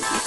Halo,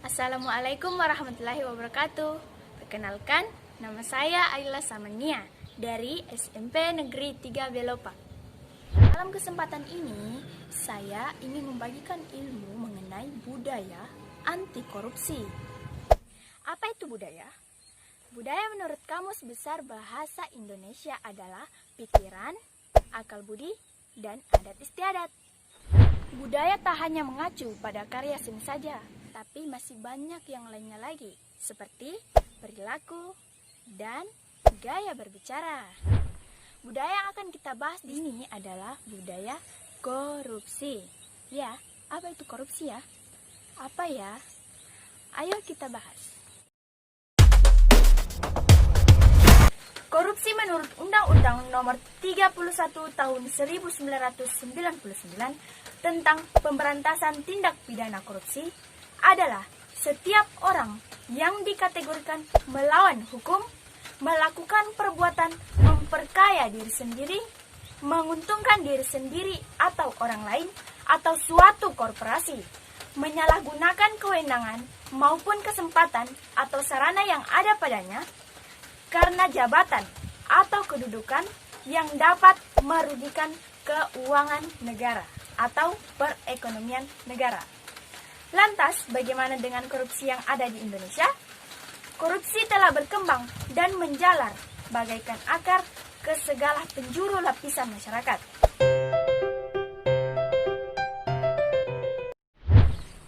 Assalamualaikum warahmatullahi wabarakatuh. Perkenalkan, nama saya Ayla Samania dari SMP Negeri 3 Belopak. Dalam kesempatan ini, saya ingin membagikan ilmu mengenai budaya anti korupsi. Apa itu budaya? Budaya menurut Kamus Besar Bahasa Indonesia adalah pikiran, akal budi, dan adat istiadat. Budaya tak hanya mengacu pada karya seni saja, tapi masih banyak yang lainnya lagi, seperti perilaku dan gaya berbicara. Budaya yang akan kita bahas di sini adalah budaya korupsi. Ya, apa itu korupsi ya? Apa ya? Ayo kita bahas. Korupsi menurut Undang-Undang Nomor 31 Tahun 1999 tentang Pemberantasan Tindak Pidana Korupsi adalah setiap orang yang dikategorikan melawan hukum, melakukan perbuatan memperkaya diri sendiri, menguntungkan diri sendiri atau orang lain, atau suatu korporasi, menyalahgunakan kewenangan maupun kesempatan atau sarana yang ada padanya, karena jabatan atau kedudukan yang dapat merugikan keuangan negara atau perekonomian negara. Lantas, bagaimana dengan korupsi yang ada di Indonesia? Korupsi telah berkembang dan menjalar bagaikan akar ke segala penjuru lapisan masyarakat.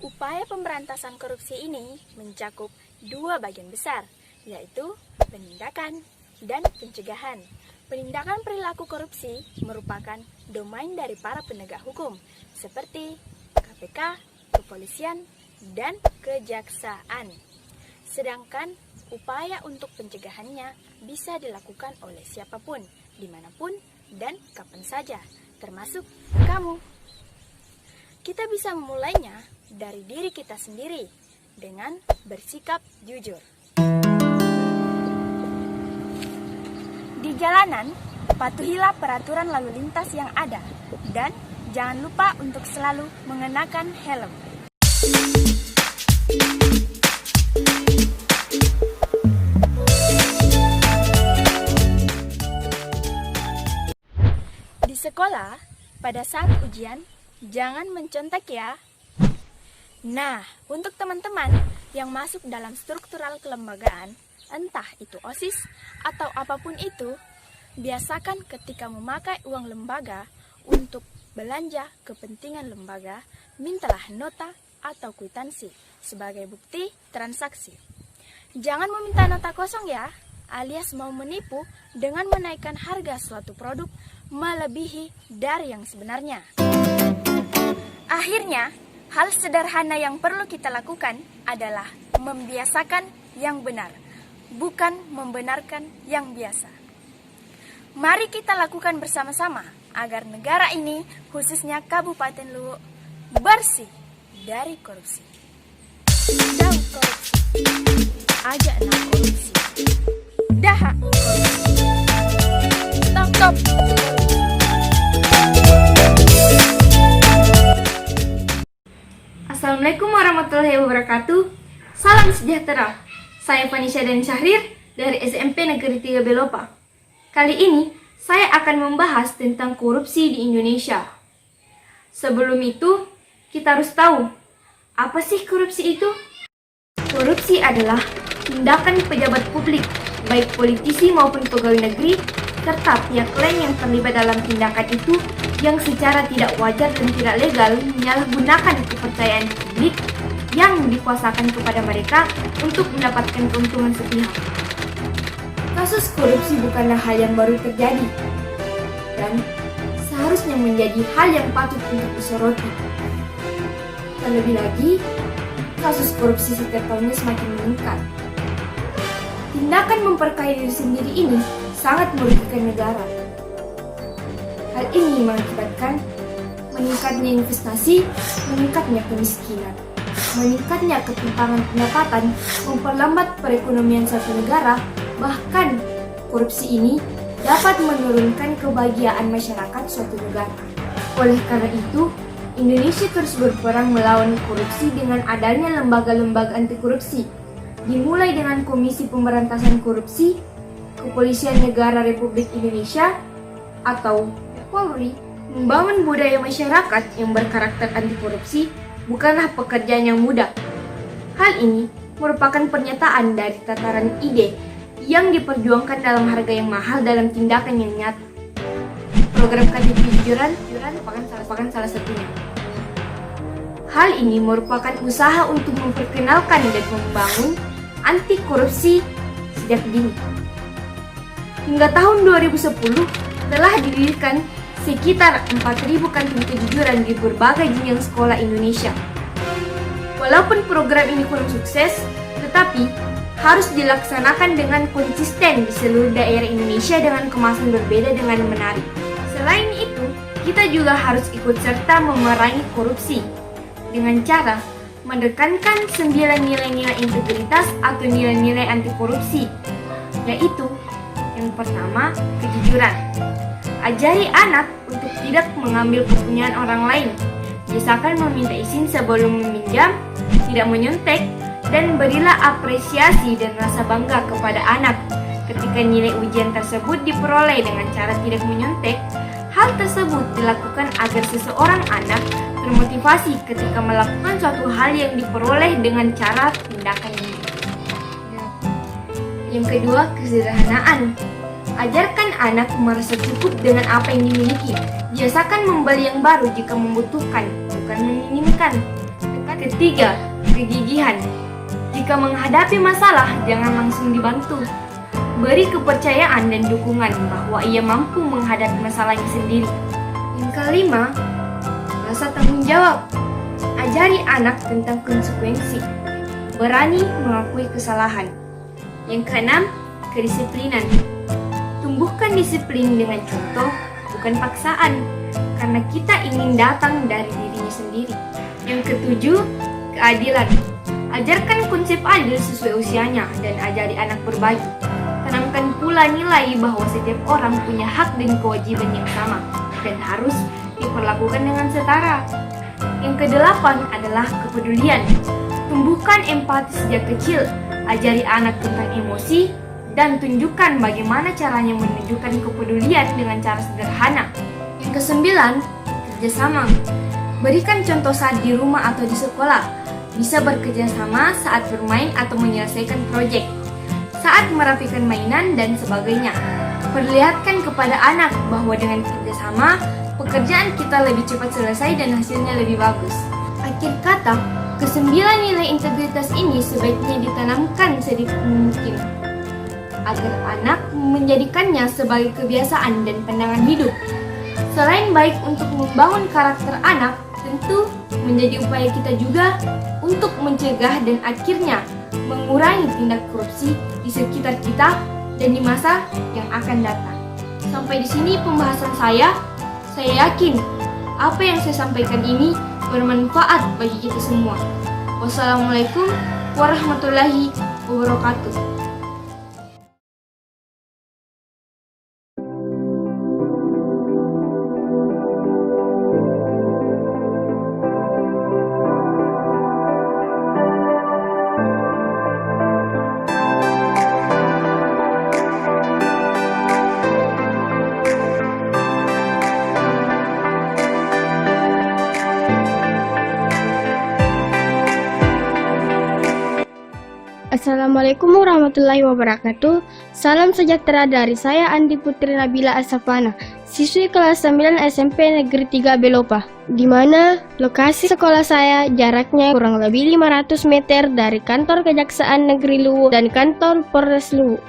Upaya pemberantasan korupsi ini mencakup dua bagian besar, yaitu penindakan dan pencegahan. Penindakan perilaku korupsi merupakan domain dari para penegak hukum, seperti KPK, kepolisian, dan kejaksaan. Sedangkan upaya untuk pencegahannya bisa dilakukan oleh siapapun, dimanapun, dan kapan saja, termasuk kamu. Kita bisa memulainya dari diri kita sendiri dengan bersikap jujur. Di jalanan, patuhilah peraturan lalu lintas yang ada dan jangan lupa untuk selalu mengenakan helm. Di sekolah, pada saat ujian, jangan mencontek ya. Nah, untuk teman-teman yang masuk dalam struktural kelembagaan, entah itu OSIS atau apapun itu, biasakan ketika memakai uang lembaga untuk belanja kepentingan lembaga, mintalah nota atau kwitansi sebagai bukti transaksi. Jangan meminta nota kosong ya, alias mau menipu dengan menaikkan harga suatu produk melebihi dari yang sebenarnya. Akhirnya, hal sederhana yang perlu kita lakukan adalah membiasakan yang benar, bukan membenarkan yang biasa. Mari kita lakukan bersama-sama agar negara ini, khususnya Kabupaten Luwu, bersih dari korupsi. Jauh korupsi, ajak nak korupsi, dahak korupsi, stop. Assalamualaikum warahmatullahi wabarakatuh. Salam sejahtera. Saya Fanisha dan Syahrir dari SMP Negeri 3 Belopak. Kali ini saya akan membahas tentang korupsi di Indonesia. Sebelum itu, kita harus tahu, apa sih korupsi itu? Korupsi adalah tindakan pejabat publik, baik politisi maupun pegawai negeri, serta pihak lain yang terlibat dalam tindakan itu yang secara tidak wajar dan tidak legal menyalahgunakan kepercayaan publik yang dikuasakan kepada mereka untuk mendapatkan keuntungan sepihak. Kasus korupsi bukanlah hal yang baru terjadi, dan seharusnya menjadi hal yang patut untuk disoroti. Terlebih lagi, kasus korupsi setiap tahunnya semakin meningkat. Tindakan memperkaya diri sendiri ini sangat merugikan negara. Hal ini mengakibatkan meningkatnya investasi, meningkatnya kemiskinan, meningkatnya ketimpangan pendapatan, memperlambat perekonomian suatu negara, bahkan korupsi ini dapat menurunkan kebahagiaan masyarakat suatu negara. Oleh karena itu, Indonesia terus berperang melawan korupsi dengan adanya lembaga-lembaga anti korupsi, dimulai dengan Komisi Pemberantasan Korupsi, Kepolisian Negara Republik Indonesia, atau Polri. Membangun budaya masyarakat yang berkarakter anti korupsi bukanlah pekerjaan yang mudah. Hal ini merupakan pernyataan dari tataran ide yang diperjuangkan dalam harga yang mahal dalam tindakan yang nyata. Program KTP Jujuran merupakan salah satunya. Hal ini merupakan usaha untuk memperkenalkan dan membangun anti korupsi sejak dini. Hingga tahun 2010 telah didirikan sekitar 4.000 kantin kejujuran di berbagai jenjang sekolah Indonesia. Walaupun program ini kurang sukses, tetapi harus dilaksanakan dengan konsisten di seluruh daerah Indonesia dengan kemasan berbeda dengan menarik. Selain itu, kita juga harus ikut serta memerangi korupsi dengan cara menekankan 9 nilai-nilai integritas atau nilai-nilai anti korupsi, yaitu yang pertama, kejujuran. Ajari anak untuk tidak mengambil kepunyaan orang lain. Biasakan meminta izin sebelum meminjam, tidak menyontek, dan berilah apresiasi dan rasa bangga kepada anak. Ketika nilai ujian tersebut diperoleh dengan cara tidak menyontek, hal tersebut dilakukan agar seseorang anak termotivasi ketika melakukan suatu hal yang diperoleh dengan cara tindakan ini. Yang kedua, kesederhanaan. Ajarkan anak merasa cukup dengan apa yang dimiliki. Biasakan membeli yang baru jika membutuhkan, bukan menginginkan. Ketiga, kegigihan. Jika menghadapi masalah, jangan langsung dibantu. Beri kepercayaan dan dukungan bahwa ia mampu menghadapi masalahnya sendiri. Yang kelima, rasa tanggung jawab. Ajari anak tentang konsekuensi. Berani mengakui kesalahan. Yang keenam, kedisiplinan. Tumbuhkan disiplin dengan contoh, bukan paksaan, karena kita ingin datang dari dirinya sendiri. Yang ketujuh, keadilan. Ajarkan konsep adil sesuai usianya dan ajari anak berbagi. Tanamkan pula nilai bahwa setiap orang punya hak dan kewajiban yang sama dan harus diperlakukan dengan setara. Yang kedelapan adalah kepedulian. Tumbuhkan empati sejak kecil. Ajari anak tentang emosi dan tunjukkan bagaimana caranya menunjukkan kepedulian dengan cara sederhana. Yang kesembilan, kerjasama. Berikan contoh saat di rumah atau di sekolah. Bisa bekerja sama saat bermain atau menyelesaikan proyek, saat merapikan mainan dan sebagainya. Perlihatkan kepada anak bahwa dengan kerjasama, pekerjaan kita lebih cepat selesai dan hasilnya lebih bagus. Akhir kata, kesembilan nilai integritas ini sebaiknya ditanamkan sedikit mungkin, agar anak menjadikannya sebagai kebiasaan dan pandangan hidup. Selain baik untuk membangun karakter anak, tentu menjadi upaya kita juga untuk mencegah dan akhirnya mengurangi tindak korupsi di sekitar kita dan di masa yang akan datang. Sampai di sini pembahasan saya. Saya yakin apa yang saya sampaikan ini bermanfaat bagi kita semua. Wassalamualaikum warahmatullahi wabarakatuh. Assalamualaikum warahmatullahi wabarakatuh. Salam sejahtera dari saya Andi Putri Nabila Asafana, siswi kelas 9 SMP Negeri 3 Belopa, di mana lokasi sekolah saya jaraknya kurang lebih 500 meter dari kantor Kejaksaan Negeri Luwu dan kantor Polres Luwu.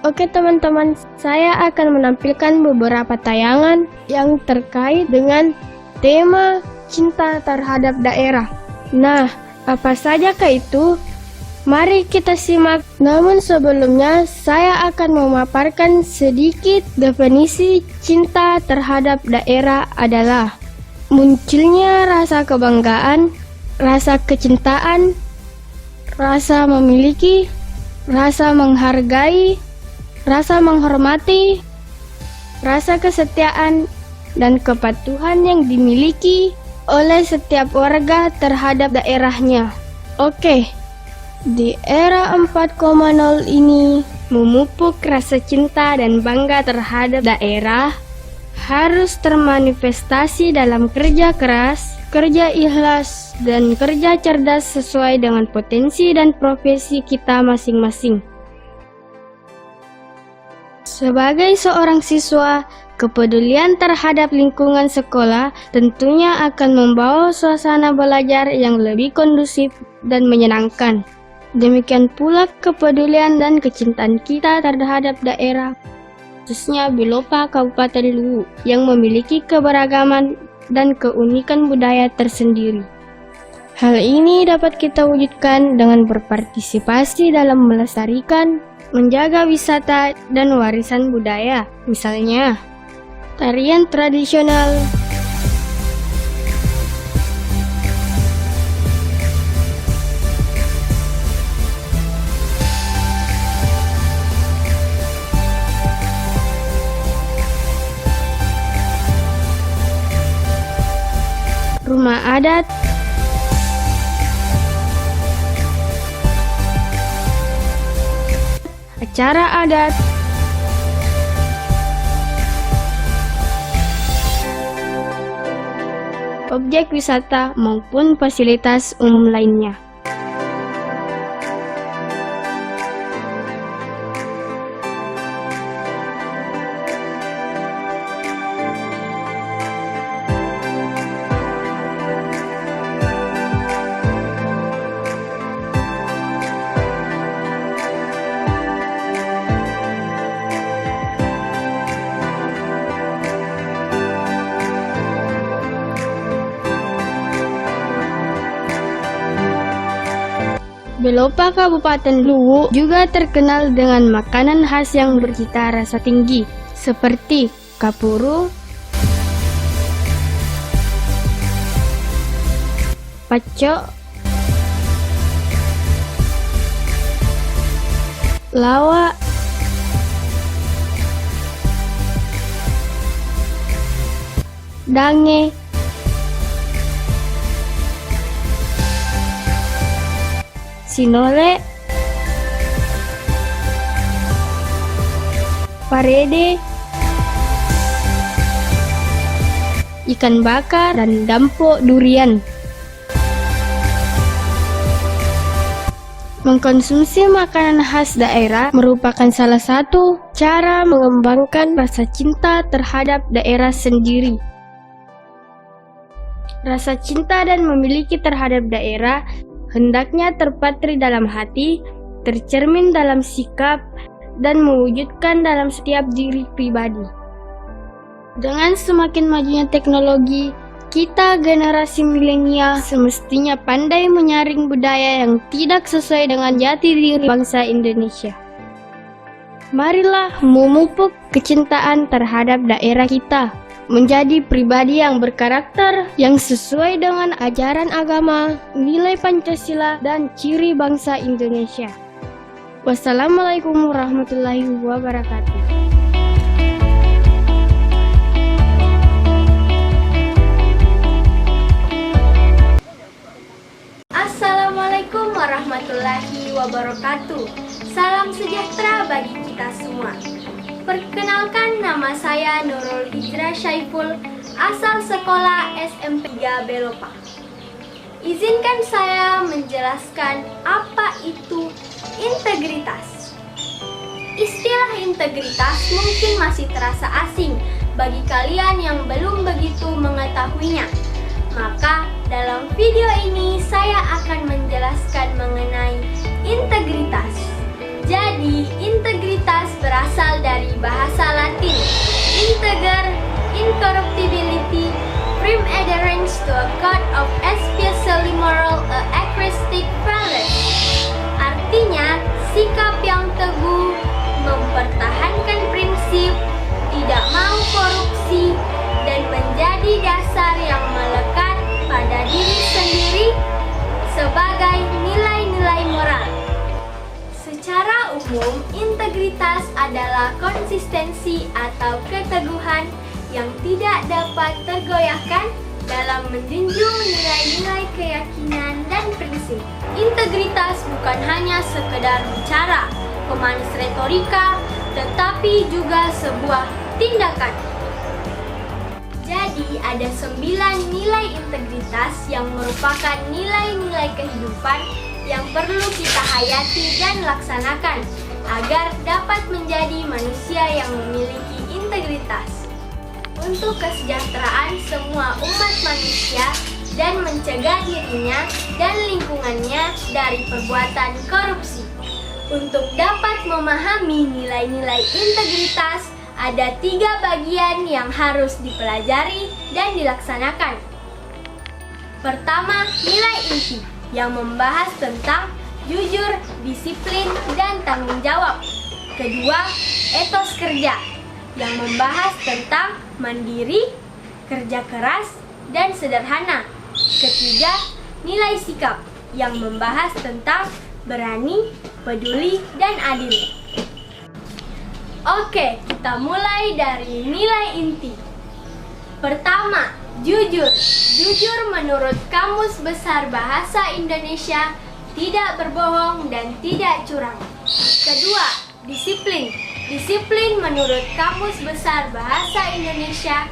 Oke teman-teman, saya akan menampilkan beberapa tayangan yang terkait dengan tema cinta terhadap daerah. Nah, apa sajakah itu? Mari kita simak. Namun sebelumnya, saya akan memaparkan sedikit definisi cinta terhadap daerah adalah munculnya rasa kebanggaan, rasa kecintaan, rasa memiliki, rasa menghargai, rasa menghormati, rasa kesetiaan, dan kepatuhan yang dimiliki oleh setiap warga terhadap daerahnya. Oke. Di era 4.0 ini, memupuk rasa cinta dan bangga terhadap daerah harus termanifestasi dalam kerja keras, kerja ikhlas, dan kerja cerdas sesuai dengan potensi dan profesi kita masing-masing. Sebagai seorang siswa, kepedulian terhadap lingkungan sekolah tentunya akan membawa suasana belajar yang lebih kondusif dan menyenangkan. Demikian pula kepedulian dan kecintaan kita terhadap daerah, khususnya Belopa Kabupaten Luwu, yang memiliki keberagaman dan keunikan budaya tersendiri. Hal ini dapat kita wujudkan dengan berpartisipasi dalam melestarikan, menjaga wisata dan warisan budaya, misalnya tarian tradisional, rumah adat, acara adat, objek wisata maupun fasilitas umum lainnya. Belopa Kabupaten Luwu juga terkenal dengan makanan khas yang bercita rasa tinggi, seperti kapuru, pacok, lawak, dange, sinole, parede, ikan bakar, dan dampok durian. Mengkonsumsi makanan khas daerah merupakan salah satu cara mengembangkan rasa cinta terhadap daerah sendiri. Rasa cinta dan memiliki terhadap daerah hendaknya terpatri dalam hati, tercermin dalam sikap, dan mewujudkan dalam setiap diri pribadi. Dengan semakin majunya teknologi, kita generasi milenial semestinya pandai menyaring budaya yang tidak sesuai dengan jati diri bangsa Indonesia. Marilah memupuk kecintaan terhadap daerah kita, menjadi pribadi yang berkarakter, yang sesuai dengan ajaran agama, nilai Pancasila, dan ciri bangsa Indonesia. Wassalamualaikum warahmatullahi wabarakatuh. Assalamualaikum warahmatullahi wabarakatuh. Salam sejahtera bagi kita semua. Perkenalkan, nama saya Nurul Hijrah Syaiful, asal sekolah SMP 3 Belopa. Izinkan saya menjelaskan apa itu integritas. Istilah integritas mungkin masih terasa asing bagi kalian yang belum begitu mengetahuinya. Maka dalam video ini saya akan menjelaskan mengenai integritas. Jadi, integritas berasal dari bahasa Latin integer, incorruptibility, firm adherence to a code of especially moral or artistic values. umum, integritas adalah konsistensi atau keteguhan yang tidak dapat tergoyahkan dalam menjunjung nilai-nilai keyakinan dan prinsip. Integritas bukan hanya sekedar bicara, pemanis retorika, tetapi juga sebuah tindakan. Jadi ada 9 nilai integritas yang merupakan nilai-nilai kehidupan yang perlu kita hayati dan laksanakan agar dapat menjadi manusia yang memiliki integritas untuk kesejahteraan semua umat manusia dan mencegah dirinya dan lingkungannya dari perbuatan korupsi. Untuk dapat memahami nilai-nilai integritas, ada 3 bagian yang harus dipelajari dan dilaksanakan. Pertama, nilai inti yang membahas tentang jujur, disiplin, dan tanggung jawab. Kedua, etos kerja yang membahas tentang mandiri, kerja keras, dan sederhana. Ketiga, nilai sikap yang membahas tentang berani, peduli, dan adil. Oke, kita mulai dari nilai inti. Pertama, jujur. Jujur menurut Kamus Besar Bahasa Indonesia tidak berbohong dan tidak curang. Kedua, disiplin. Disiplin menurut Kamus Besar Bahasa Indonesia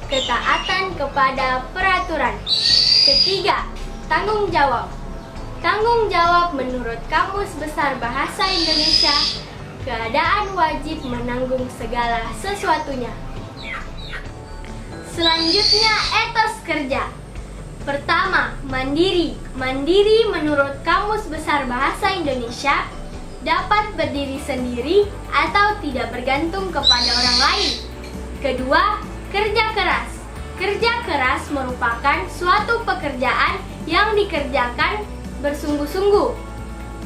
ketaatan kepada peraturan. Ketiga, tanggung jawab. Tanggung jawab menurut Kamus Besar Bahasa Indonesia keadaan wajib menanggung segala sesuatunya. Selanjutnya, etos kerja. Pertama, mandiri. Mandiri menurut Kamus Besar Bahasa Indonesia dapat berdiri sendiri atau tidak bergantung kepada orang lain. Kedua, kerja keras. Kerja keras merupakan suatu pekerjaan yang dikerjakan bersungguh-sungguh.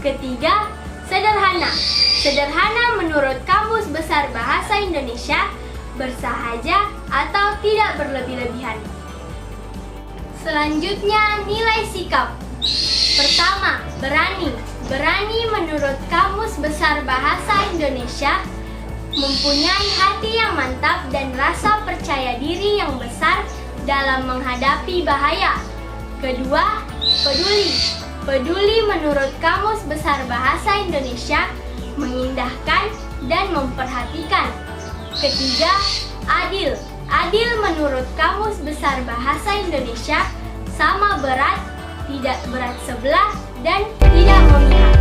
Ketiga, sederhana. Sederhana menurut Kamus Besar Bahasa Indonesia bersahaja atau tidak berlebih-lebihan. Selanjutnya, nilai sikap. Pertama, berani. Berani menurut Kamus Besar Bahasa Indonesia mempunyai hati yang mantap dan rasa percaya diri yang besar dalam menghadapi bahaya. Kedua, peduli. Peduli menurut Kamus Besar Bahasa Indonesia mengindahkan dan memperhatikan. Ketiga, adil. Adil menurut Kamus Besar Bahasa Indonesia sama berat, tidak berat sebelah, dan tidak memihak.